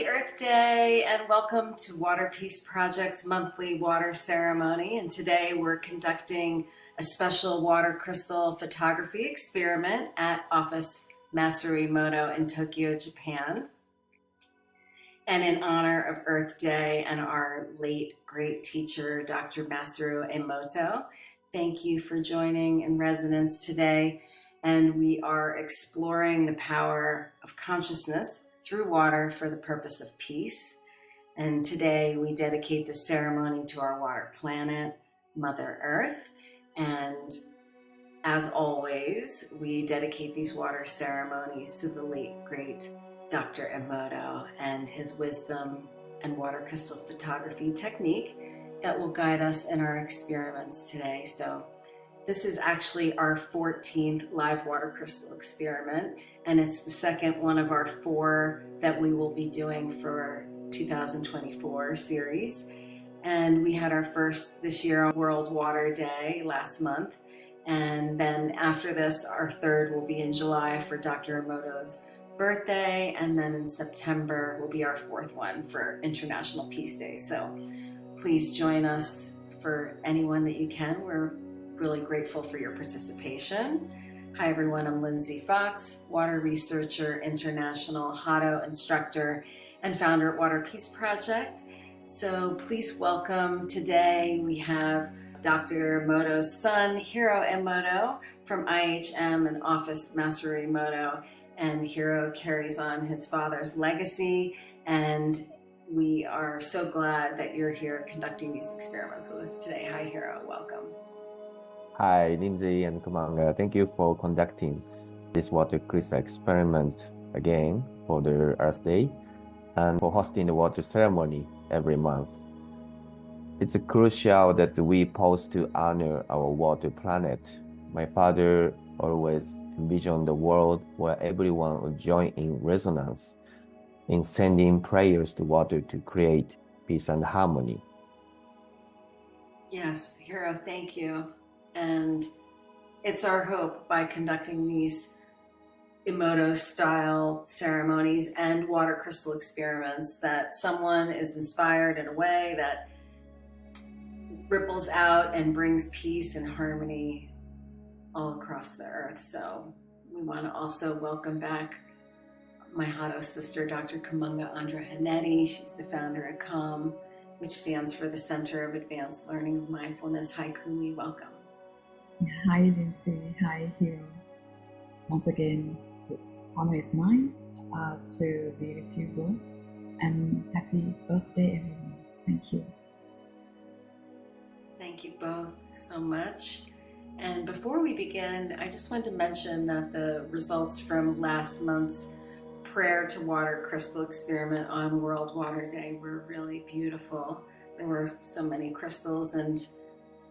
Happy Earth Day and welcome to Water Peace Project's monthly water ceremony. And today we're conducting a special water crystal photography experiment at Office Masaruimoto in Tokyo, Japan. And in honor of Earth Day and our late great teacher, Dr. Masaru Emoto, thank you for joining in resonance today. And we are exploring the power of consciousness through water for the purpose of peace. And today we dedicate the ceremony to our water planet, Mother Earth. And as always, we dedicate these water ceremonies to the late great Dr. Emoto and his wisdom and water crystal photography technique that will guide us in our experiments today. So this is actually our 14th live water crystal experiment, and it's the second one of our 4 that we will be doing for 2024 series. And we had our first this year on World Water Day last month. And then after this, our third will be in July for Dr. Emoto's birthday. And then in September will be our 4th one for International Peace Day. So please join us for anyone that you can. We're really grateful for your participation. Hi everyone, I'm Lindsay Fox, water researcher, international Hado instructor, and founder at Water Peace Project. So please welcome today, we have Dr. Emoto's son, Hiro Emoto from IHM and Office Masaruimoto. And Hiro carries on his father's legacy, and we are so glad that you're here conducting these experiments with us today. Hi Hiro, welcome. Hi, Lindsay and Kumanga. Thank you for conducting this water crystal experiment again for the Earth Day and for hosting the water ceremony every month. It's crucial that we pause to honor our water planet. My father always envisioned a world where everyone would join in resonance in sending prayers to water to create peace and harmony. Yes, Hiro, thank you. And it's our hope by conducting these Emoto-style ceremonies and water crystal experiments that someone is inspired in a way that ripples out and brings peace and harmony all across the earth. So we want to also welcome back my Hado sister, Dr. Kumunga Andra Hanetti. She's the founder of CALM, which stands for the Center of Advanced Learning of Mindfulness. Hi, Kumi, welcome. Hi Lindsay, hi Hiro. Once again, the honor is mine to be with you both, and happy birthday everyone. Thank you. Thank you both so much. And before we begin, I just wanted to mention that the results from last month's prayer to water crystal experiment on World Water Day were really beautiful. There were so many crystals, and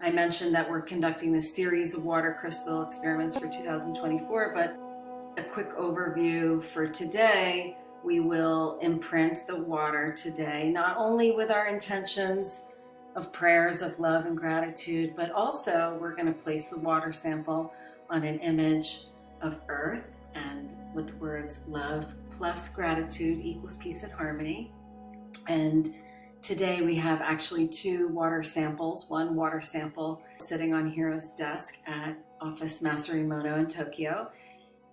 I mentioned that we're conducting this series of water crystal experiments for 2024, but a quick overview for today, we will imprint the water today, not only with our intentions of prayers of love and gratitude, but also we're going to place the water sample on an image of Earth, and with the words love plus gratitude equals peace and harmony. And today we have actually 2 water samples, one water sample sitting on Hiro's desk at Office Masaruimoto in Tokyo.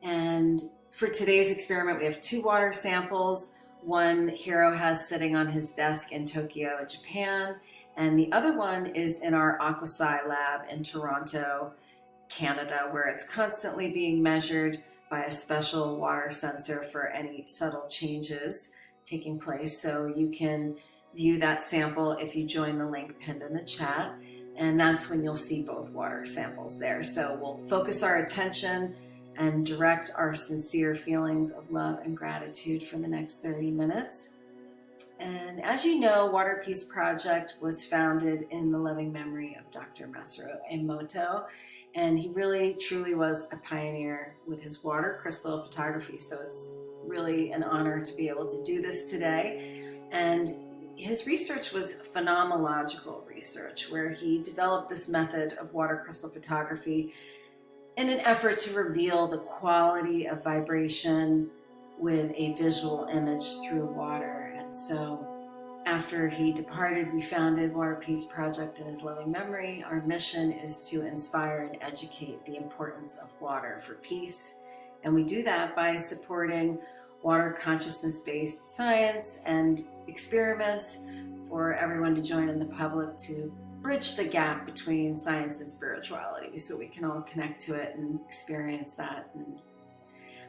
And for today's experiment, we have 2 water samples. One Hiro has sitting on his desk in Tokyo, Japan, and the other one is in our Aquasci lab in Toronto, Canada, where it's constantly being measured by a special water sensor for any subtle changes taking place. So you can view that sample if you join the link pinned in the chat, and that's when you'll see both water samples there. So we'll focus our attention and direct our sincere feelings of love and gratitude for the next 30 minutes. And as you know, Water Peace Project was founded in the loving memory of Dr. Masaru Emoto, and he really truly was a pioneer with his water crystal photography. So it's really an honor to be able to do this today. And his research was phenomenological research, where he developed this method of water crystal photography in an effort to reveal the quality of vibration with a visual image through water. And So after he departed, we founded Water Peace Project in his loving memory. Our mission is to inspire and educate the importance of water for peace. And we do that by supporting water consciousness-based science and experiments for everyone to join in the public to bridge the gap between science and spirituality so we can all connect to it and experience that. And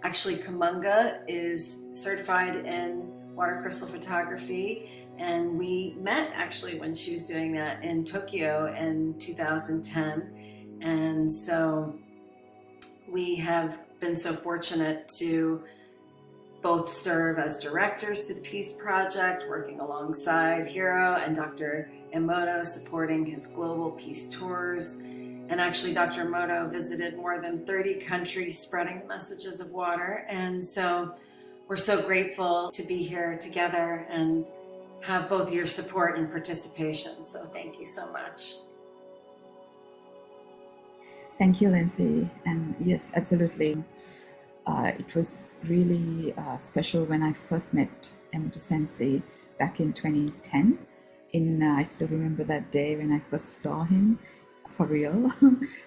actually, Kamunga is certified in water crystal photography, and we met actually when she was doing that in Tokyo in 2010. And so we have been so fortunate to both serve as directors to the Peace Project, working alongside Hiro and Dr. Emoto, supporting his global peace tours. And actually, Dr. Emoto visited more than 30 countries spreading the messages of water. And so we're so grateful to be here together and have both your support and participation. So thank you so much. Thank you, Lindsay. And yes, absolutely. It was really special when I first met Emoto Sensei back in 2010. I still remember that day when I first saw him for real,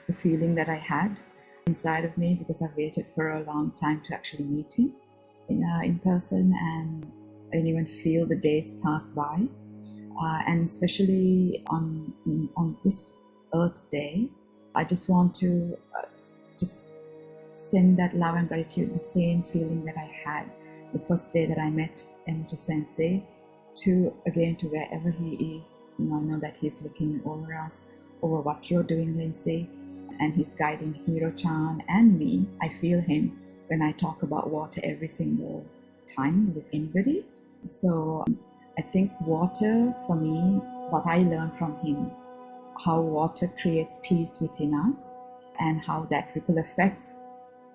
the feeling that I had inside of me, because I've waited for a long time to actually meet him in person, and I didn't even feel the days pass by. And especially on this Earth Day, I just want to just send that love and gratitude, the same feeling that I had the first day that I met Emoto Sensei, to wherever he is. I know that he's looking over us, over what you're doing, Lindsay, and he's guiding Hiro-chan and me. I feel him when I talk about water every single time with anybody. So I think water, for me, what I learned from him, how water creates peace within us, and how that ripple effects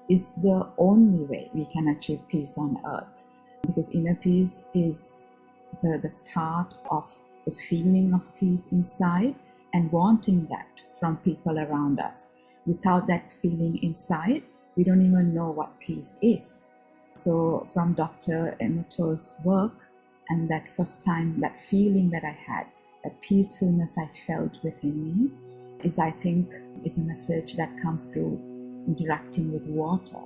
is the only way we can achieve peace on earth. Because inner peace is the start of the feeling of peace inside, and wanting that from people around us. Without that feeling inside, we don't even know what peace is. So from Dr. Emoto's work, and that first time, that feeling that I had, that peacefulness I felt within me, I think, is a message that comes through interacting with water.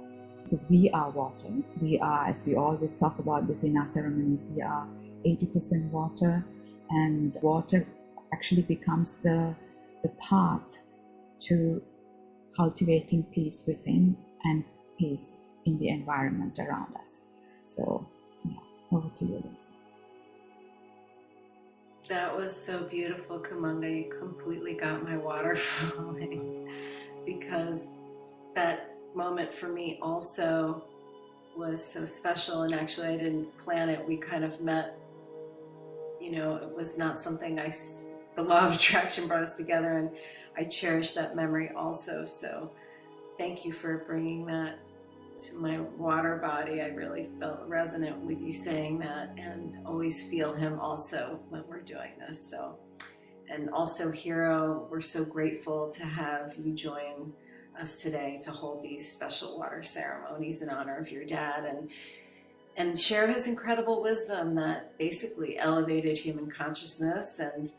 Because we are water. We are, as we always talk about this in our ceremonies, we are 80% water, and water actually becomes the path to cultivating peace within and peace in the environment around us. So, yeah, over to you, Lindsay. That was so beautiful, Kamunga. You completely got my water flowing, because that moment for me also was so special. And actually, I didn't plan it. We kind of met, it was not something the law of attraction brought us together, and I cherish that memory also. So thank you for bringing that to my water body. I really felt resonant with you saying that, and always feel him also when we're doing this. So, and also Hiro, we're so grateful to have you join us today to hold these special water ceremonies in honor of your dad, and share his incredible wisdom that basically elevated human consciousness and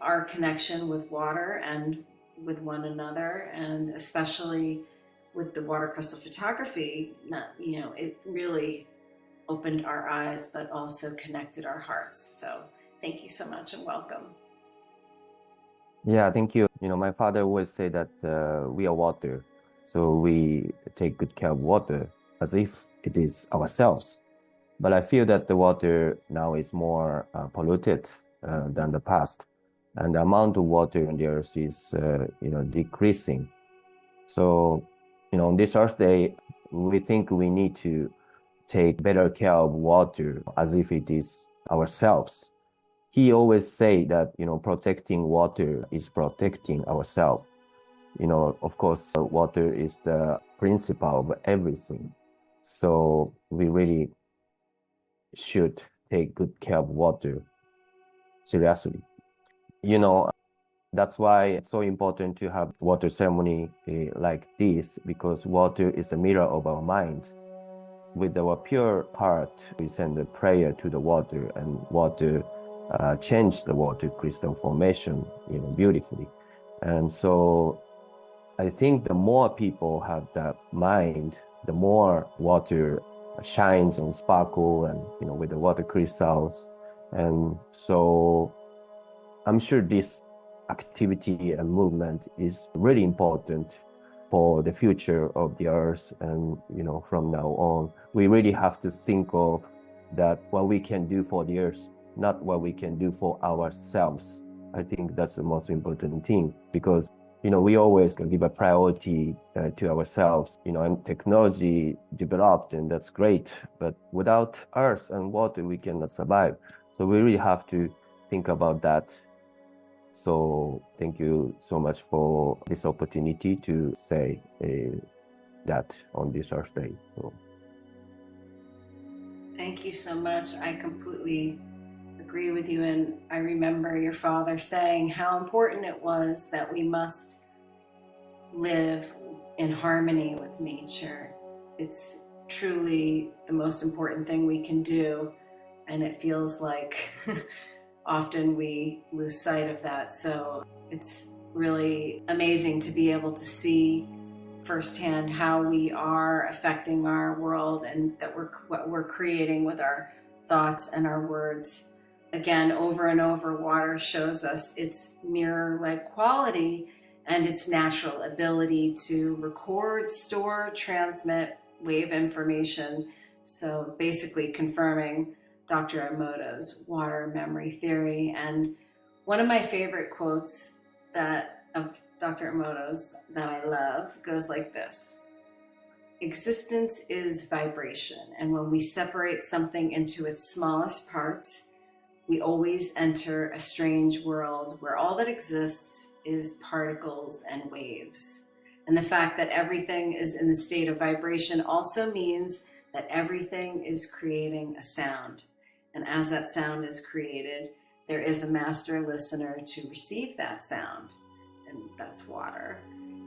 our connection with water and with one another, and especially with the water crystal photography. It really opened our eyes, but also connected our hearts. So thank you so much and welcome. Yeah, thank you. My father always say that we are water, so we take good care of water as if it is ourselves. But I feel that the water now is more polluted than the past, and the amount of water on the earth is, decreasing. So, on this Earth Day, we think we need to take better care of water as if it is ourselves. He always say that, protecting water is protecting ourselves. Of course, water is the principle of everything. So we really should take good care of water seriously. That's why it's so important to have water ceremony like this, because water is a mirror of our minds. with our pure heart, we send a prayer to the water, and water change the water crystal formation, beautifully. And so I think the more people have that mind, the more water shines and sparkle, and with the water crystals. And so I'm sure this activity and movement is really important for the future of the earth. And from now on, we really have to think of that what we can do for the earth, not what we can do for ourselves. I think that's the most important thing, because we always give a priority to ourselves, and technology developed, and that's great, but without earth and water we cannot survive. So we really have to think about that. So thank you so much for this opportunity to say that on this Earth Day. So Thank you so much. I completely agree with you, and I remember your father saying how important it was that we must live in harmony with nature. It's truly the most important thing we can do, and it feels like often we lose sight of that. So it's really amazing to be able to see firsthand how we are affecting our world, and that what we're creating with our thoughts and our words. Again, over and over, water shows us its mirror-like quality and its natural ability to record, store, transmit wave information. So basically confirming Dr. Emoto's water memory theory. And one of my favorite quotes of Dr. Emoto's that I love goes like this: existence is vibration, and when we separate something into its smallest parts, we always enter a strange world where all that exists is particles and waves. And the fact that everything is in the state of vibration also means that everything is creating a sound. And as that sound is created, there is a master listener to receive that sound, and that's water.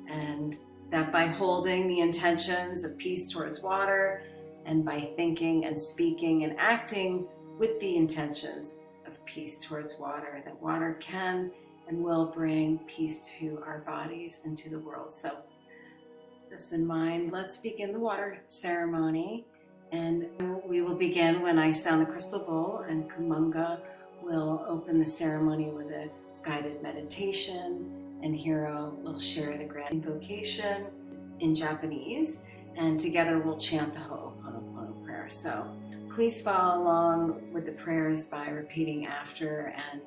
And that by holding the intentions of peace towards water, and by thinking and speaking and acting with the intentions of peace towards water, that water can and will bring peace to our bodies and to the world. So this in mind, let's begin the water ceremony. And we will begin when I sound the crystal bowl, and Kumunga will open the ceremony with a guided meditation, and Hiro will share the grand invocation in Japanese, and together we'll chant the Ho'oponopono prayer. So please follow along with the prayers by repeating after. And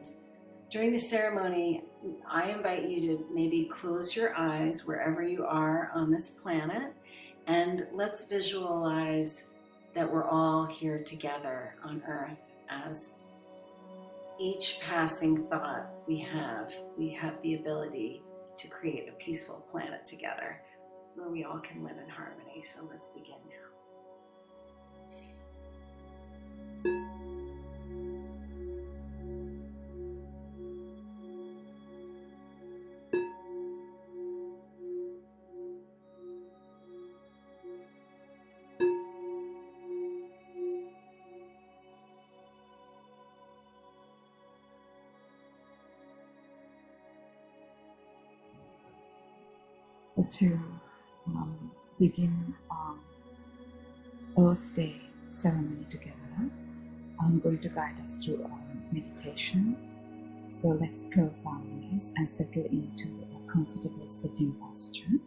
during the ceremony, I invite you to maybe close your eyes wherever you are on this planet, and let's visualize that we're all here together on Earth. As each passing thought we have the ability to create a peaceful planet together where we all can live in harmony. So let's begin now. So to begin Earth Day ceremony together, I'm going to guide us through a meditation. So let's close our eyes and settle into a comfortable sitting posture.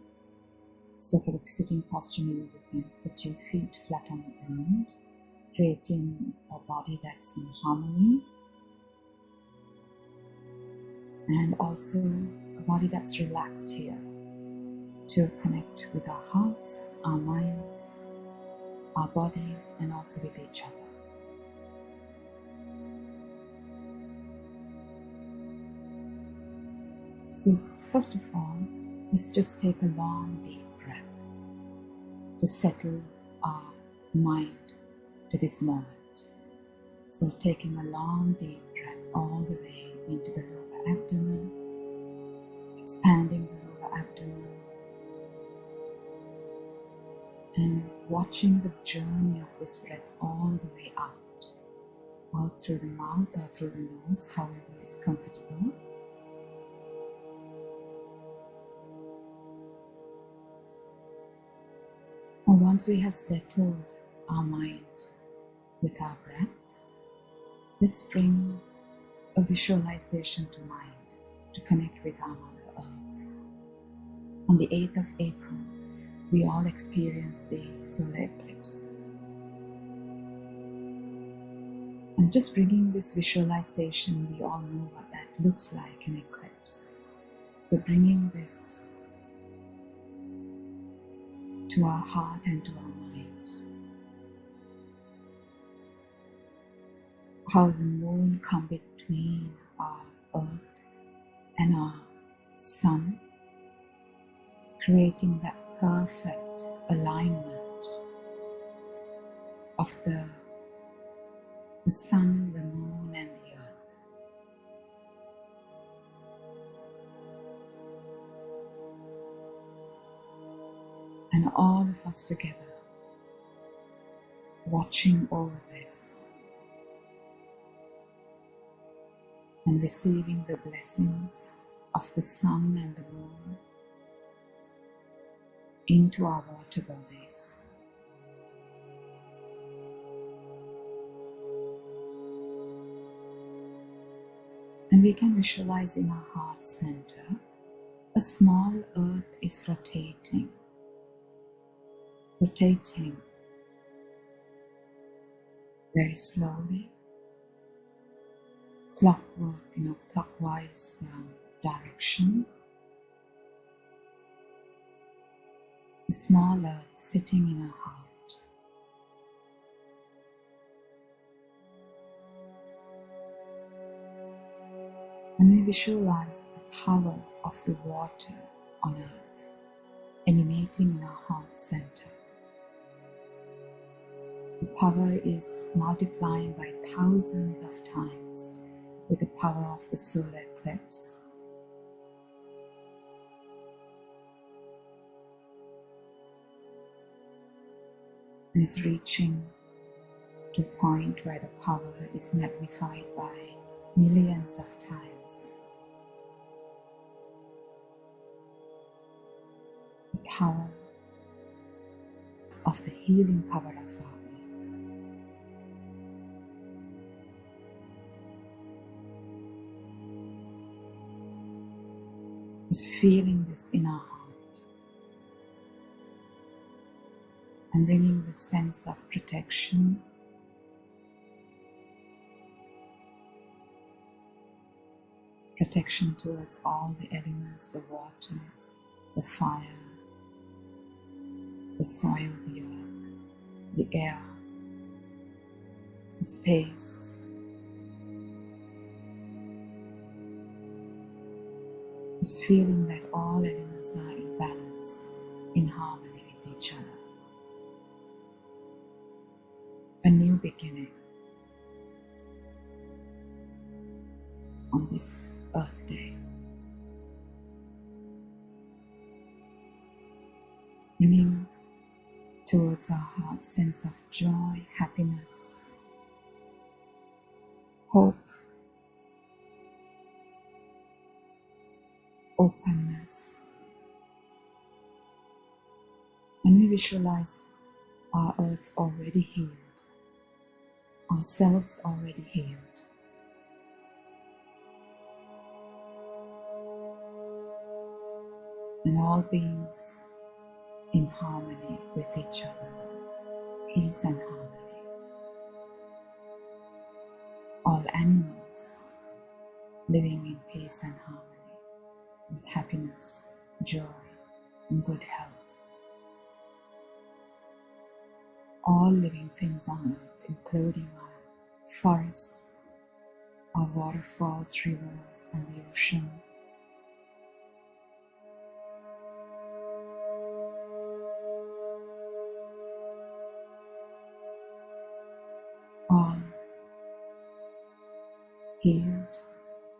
So for the sitting posture, you can put your feet flat on the ground, creating a body that's in harmony, and also a body that's relaxed here, to connect with our hearts, our minds, our bodies, and also with each other. So first of all, let's just take a long deep breath to settle our mind to this moment. So taking a long deep breath all the way into the lower abdomen, expanding the lower abdomen, and watching the journey of this breath all the way out through the mouth or through the nose, however is comfortable. And once we have settled our mind with our breath, let's bring a visualization to mind to connect with our Mother Earth. On the 8th of April, we all experience the solar eclipse. And just bringing this visualization, we all know what that looks like, an eclipse. So bringing this to our heart and to our mind. How the moon comes between our earth and our sun, creating that perfect alignment of the sun, the moon, and the earth. And all of us together watching over this and receiving the blessings of the sun and the moon into our water bodies. And we can visualize in our heart center, a small earth is rotating very slowly, clockwise direction. A small earth sitting in our heart. And we visualize the power of the water on earth emanating in our heart center. The power is multiplying by thousands of times with the power of the solar eclipse. And is reaching to a point where the power is magnified by millions of times. The power of the healing power of our earth. Just feeling this in our heart and bringing the sense of protection, towards all the elements, the water, the fire, the soil, the earth, the air, the space. Just feeling that all elements are in balance, in harmony with each other. A new beginning on this Earth Day. Bringing towards our heart sense of joy, happiness, hope, openness. And we visualize our earth already healed, ourselves already healed. And all beings in harmony with each other, peace and harmony. All animals living in peace and harmony, with happiness, joy, and good health. All living things on earth, including our forests, our waterfalls, rivers, and the ocean. All healed,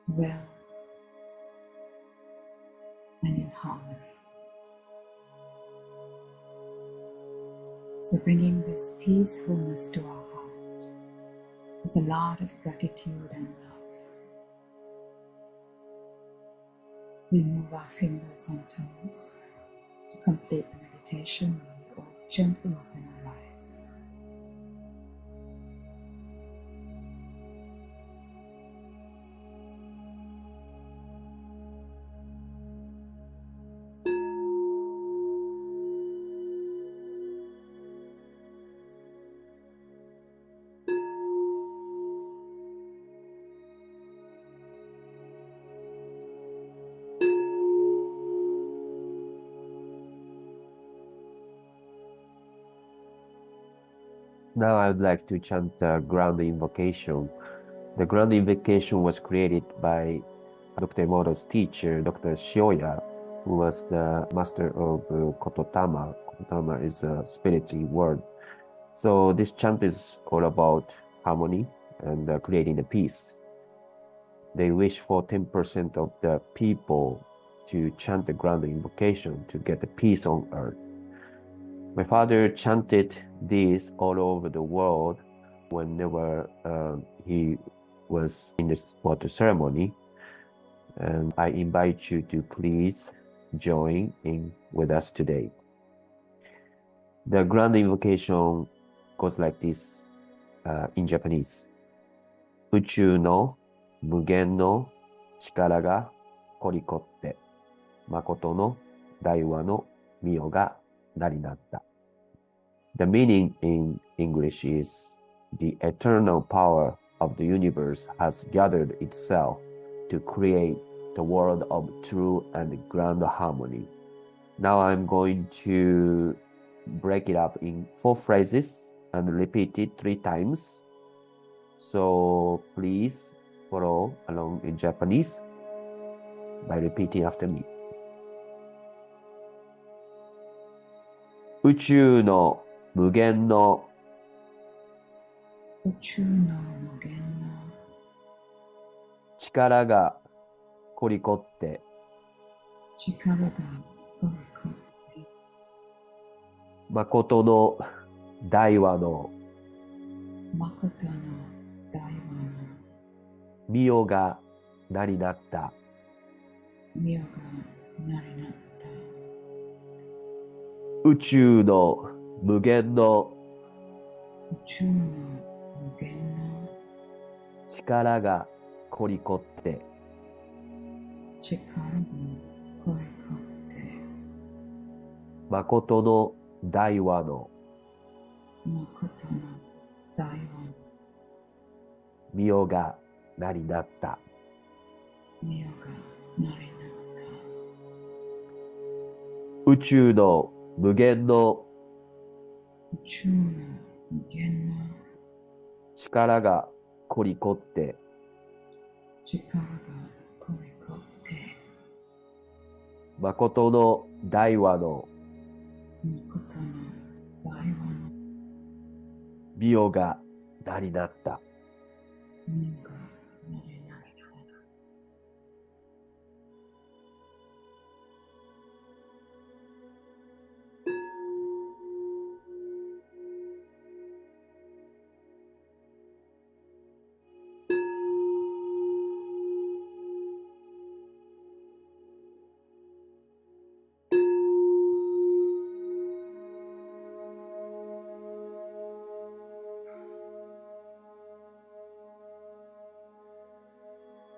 well, and in harmony. So bringing this peacefulness to our heart with a lot of gratitude and love, we move our fingers and toes to complete the meditation. We gently open our eyes. Now I would like to chant the ground invocation. The ground invocation was created by Dr. Emoto's teacher, Dr. Shioya, who was the master of Kototama. Kototama is a spiritual word. So this chant is all about harmony and creating the peace. They wish for 10% of the people to chant the ground invocation to get the peace on earth. My father chanted this all over the world whenever he was in this water ceremony. And I invite you to please join in with us today. The grand invocation goes like this in Japanese. 宇宙の無限の力が凝り凝って、誠の大和の御代がなりなった。The meaning in English is, the eternal power of the universe has gathered itself to create the world of true and grand harmony. Now I'm going to break it up in 4 phrases and repeat it 3 times. So please follow along in Japanese by repeating after me. 宇宙の無限の宇宙の無限の力が凝り凝って力が凝り凝って誠の大和の誠の大和の御代がなりなった御代がなりなった宇宙の無限の宇宙の無限の力が凝り凝って力が凝り凝って誠の大和の誠の大和の御代がなりなった御代がなりなった宇宙の無限の宇宙の無限の力が凝り凝って力が凝り凝って誠の大和の誠の大和の御代がなりなった御代がなりなった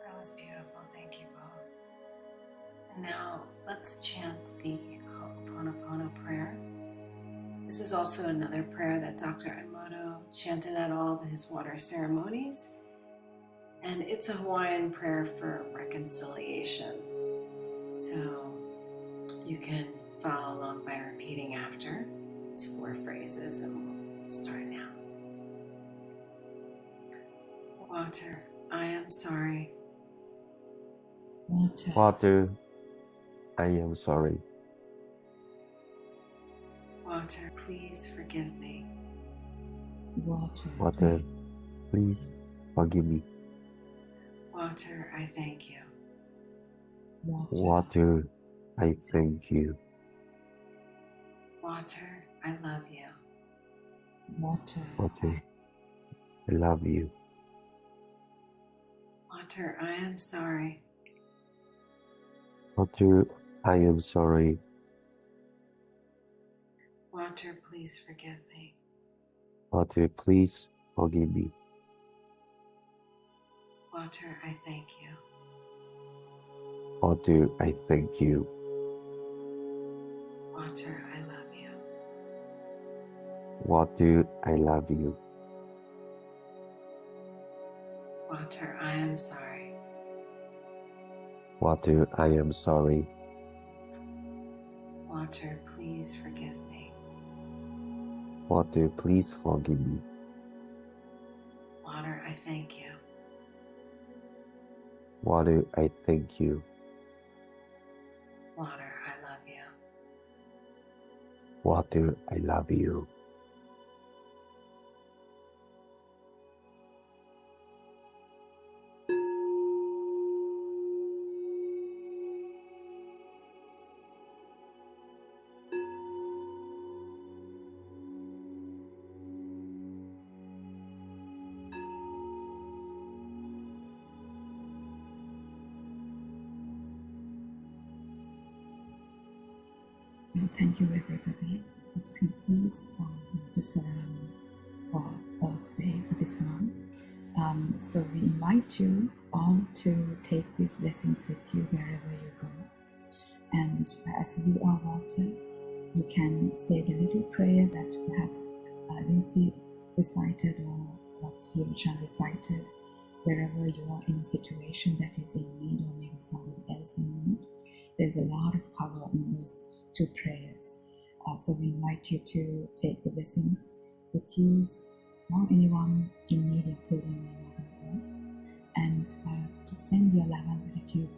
That was beautiful. Thank you both. And now let's chant the Ho'oponopono prayer. This is also another prayer that Dr. Emoto chanted at all of his water ceremonies. And it's a Hawaiian prayer for reconciliation. So you can follow along by repeating after. It's 4 phrases and we'll start now. Water, I am sorry. Water, I am sorry. Water, please forgive me. Water, please forgive me. Water, I thank you. Water, I thank you. Water, I love you. Water, Water, I love you. Water, I am sorry. Water, I am sorry. Water, please forgive me. Water, please forgive me. Water, I thank you. Water, I thank you. Water, I love you. Water, I love you. Water, I am sorry. Water, I am sorry. Water, please forgive me. Water, please forgive me. Water, I thank you. Water, I thank you. Water, I love you. Water, I love you. So thank you, everybody. This concludes the ceremony for Earth Day for this month. So we invite you all to take these blessings with you wherever you go. And as you are water, you can say the little prayer that perhaps Lindsay recited or what Hirochan recited, wherever you are in a situation that is in need, or maybe somebody else in need. There's a lot of power in those two prayers. So we invite you to take the blessings with you for anyone in need, including your Mother Earth, and to send your love and gratitude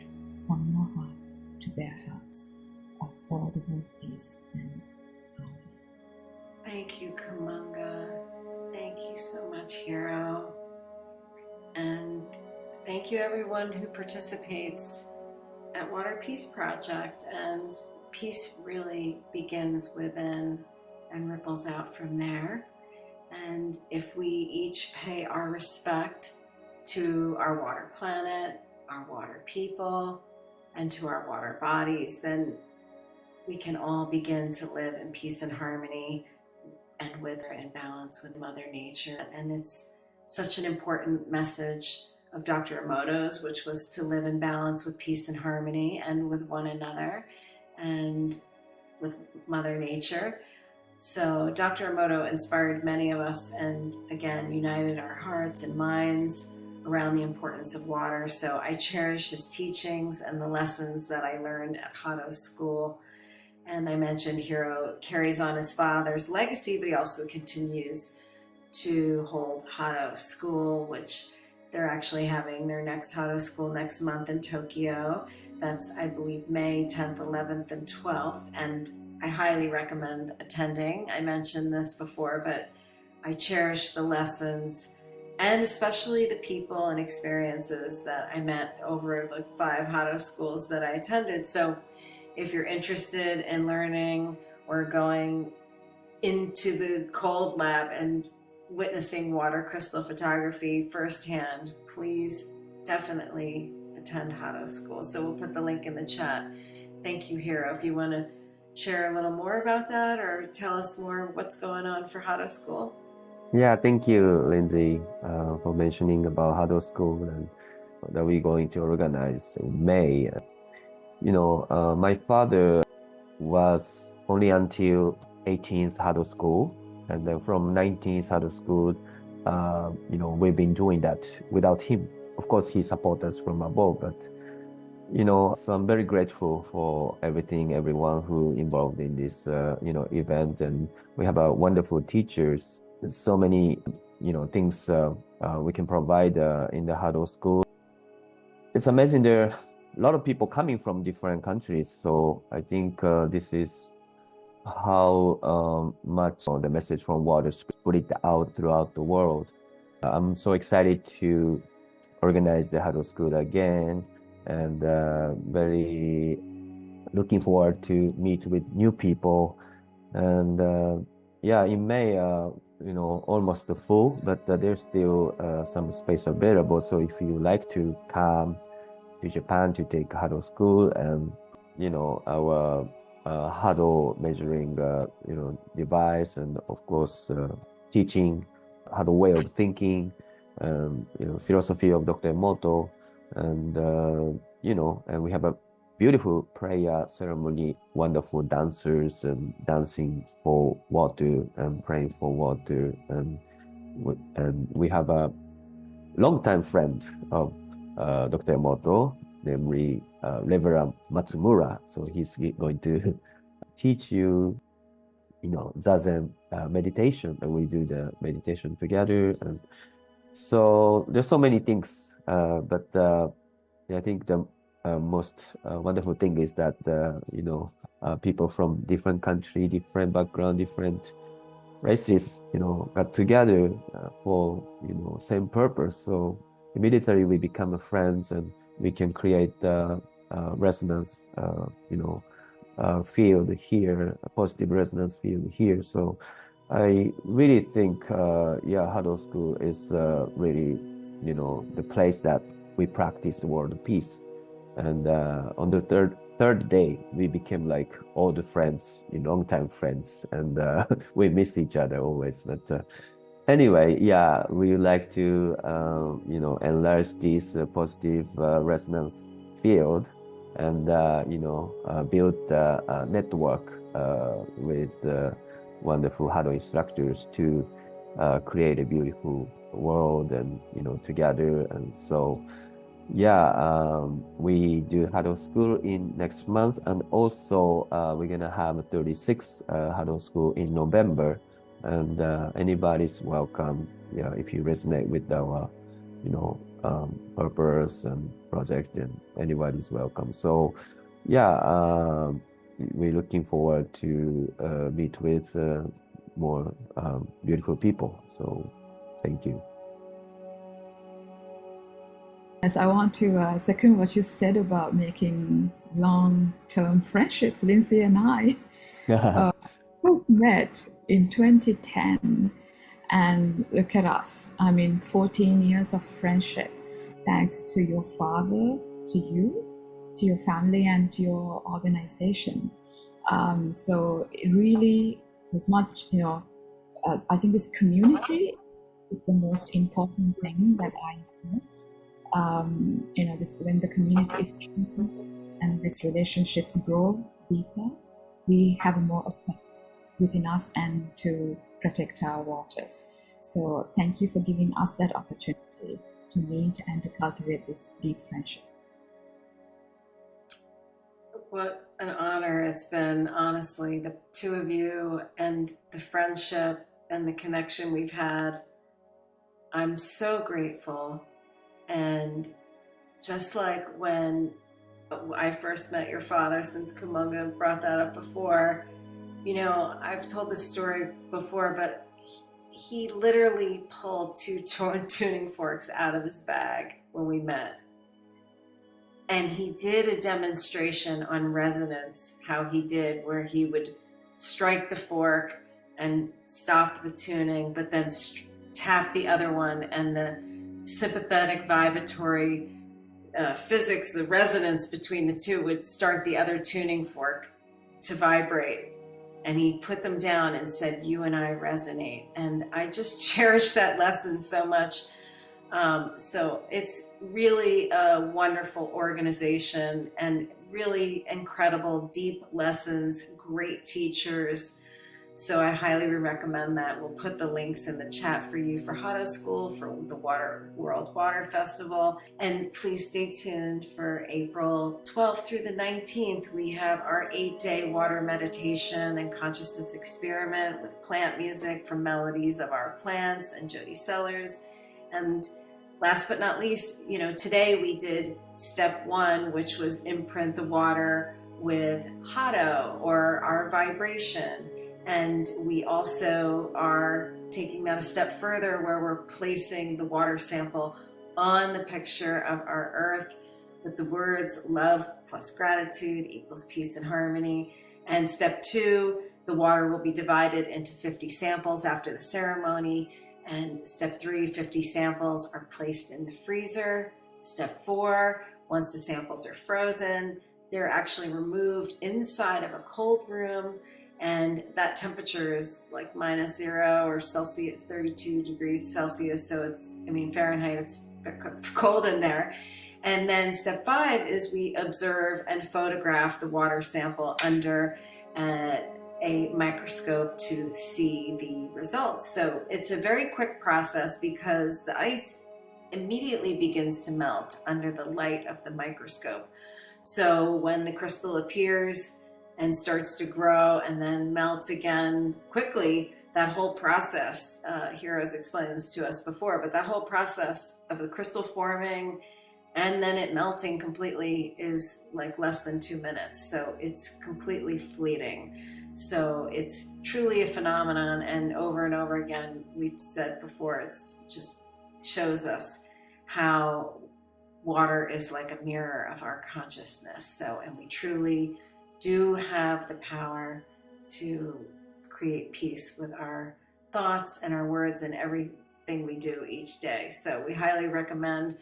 from your heart to their hearts for the world peace and harmony. Thank you, Kumanga. Thank you so much, Hero. And thank you, everyone who participates at Water Peace Project. And peace really begins within and ripples out from there. And if we each pay our respect to our water planet, our water people, and to our water bodies, then we can all begin to live in peace and harmony and with or in balance with Mother Nature. And it's such an important message of Dr. Emoto's, which was to live in balance with peace and harmony and with one another and with Mother Nature. So Dr. Emoto inspired many of us and again united our hearts and minds around the importance of water. So I cherish his teachings and the lessons that I learned at Hado School. And I mentioned Hiro carries on his father's legacy, but he also continues to hold Hado School, which they're actually having their next Hado School next month in Tokyo. That's, I believe, May 10th, 11th, and 12th. And I highly recommend attending. I mentioned this before, but I cherish the lessons and especially the people and experiences that I met over the 5 Hado schools that I attended. So if you're interested in learning or going into the cold lab and witnessing water crystal photography firsthand, please definitely attend Hado School. So we'll put the link in the chat. Thank you, Hiro. If you want to share a little more about that or tell us more what's going on for Hado School. Yeah, thank you, Lindsay, for mentioning about Hado School and that we're going to organize in May. My father was only until 18th Hado School, and then from 19th Hado School, we've been doing that without him. Of course, he supports us from above, but so I'm very grateful for everyone who involved in this, event, and we have wonderful teachers. So many, things we can provide in the Hado School. It's amazing. There are a lot of people coming from different countries, so I think this is how much the message from water spread out throughout the world. I'm so excited to organize the Hado School again, and very looking forward to meet with new people. And in May, almost full, but there's still some space available. So if you like to come to Japan to take Huddle School, and our Huddle measuring device, and of course teaching Huddle way of thinking, philosophy of Dr. Emoto, and and we have a beautiful prayer ceremony, wonderful dancers and dancing for water and praying for water, and we have a longtime friend of Dr. Emoto, namely Reverend Matsumura. So he's going to teach you, Zazen meditation, and we do the meditation together. And so there's so many things, but I think the most wonderful thing is that people from different country, different background, different races, got together for same purpose. So immediately we become friends, and we can create resonance, field here, a positive resonance field here. So I really think, Huddle School is really, the place that we practice the world peace. And on the third day, we became like old friends, long-time friends, and we miss each other always. But anyway, we like to, enlarge this positive resonance field, and build a network with wonderful Huddle instructors to create a beautiful world, and together. And so we do Huddle School in next month, and also we're gonna have a 36 Huddle School in November, and anybody's welcome. If you resonate with our purpose and project, and anybody's welcome. So we're looking forward to meet with more beautiful people. So thank you. Yes, I want to second what you said about making long-term friendships. Lindsay and I both met in 2010, and look at us. 14 years of friendship, thanks to your father, to you, to your family, and to your organization. So it really was not, I think this community is the most important thing that I felt. When the community is strong and these relationships grow deeper, we have more effect within us and to protect our waters. So thank you for giving us that opportunity to meet and to cultivate this deep friendship. What an honor it's been, honestly, the two of you, and the friendship and the connection we've had. I'm so grateful. And just like when I first met your father, since Kumunga brought that up before, I've told this story before, but he literally pulled two tuning forks out of his bag when we met. And he did a demonstration on resonance, how he did, where he would strike the fork and stop the tuning, but then tap the other one, and the sympathetic vibratory physics, the resonance between the two, would start the other tuning fork to vibrate. And he put them down and said, "You and I resonate." And I just cherish that lesson so much. So it's really a wonderful organization, and really incredible, deep lessons, great teachers. So I highly recommend that. We'll put the links in the chat for you for Huddle School, for the World Water Festival. And please stay tuned for April 12th through the 19th. We have our 8-day water meditation and consciousness experiment with plant music from Melodies of Our Plants and Jody Sellers. And last but not least, today we did step 1, which was imprint the water with Hado, or our vibration. And we also are taking that a step further, where we're placing the water sample on the picture of our earth with the words "love plus gratitude equals peace and harmony." And step 2, the water will be divided into 50 samples after the ceremony. And step 3, 50 samples are placed in the freezer. Step 4, once the samples are frozen, they're actually removed inside of a cold room, and that temperature is like -0 or Celsius, 32 degrees Celsius. So it's, I mean, Fahrenheit, it's cold in there. And then step 5 is we observe and photograph the water sample under a microscope to see the results. So it's a very quick process because the ice immediately begins to melt under the light of the microscope. So when the crystal appears and starts to grow and then melts again quickly, that whole process, Hero's explained this to us before, but that whole process of the crystal forming and then it melting completely is like less than 2 minutes. So it's completely fleeting. So it's truly a phenomenon, and over again, we said before, it's just shows us how water is like a mirror of our consciousness. So, and we truly do have the power to create peace with our thoughts and our words and everything we do each day. So we highly recommend,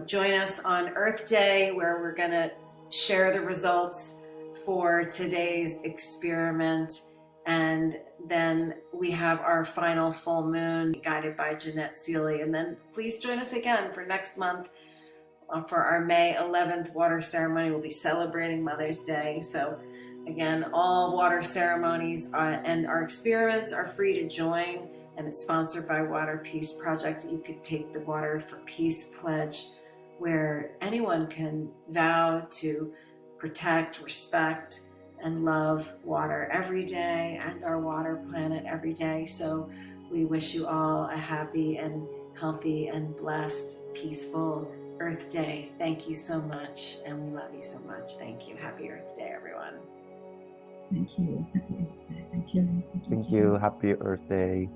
join us on Earth Day, where we're going to share the results for today's experiment. And then we have our final full moon guided by Jeanette Seeley. And then please join us again for next month for our May 11th water ceremony. We'll be celebrating Mother's Day. So again, all water ceremonies and our experiments are free to join, and it's sponsored by Water Peace Project. You could take the Water for Peace pledge, where anyone can vow to protect, respect, and love water every day and our water planet every day. So we wish you all a happy and healthy and blessed, peaceful Earth Day. Thank you so much, and we love you so much. Thank you. Happy Earth Day, everyone. Thank you. Happy Earth Day. Thank you, Lindsay. Thank you. Happy Earth Day.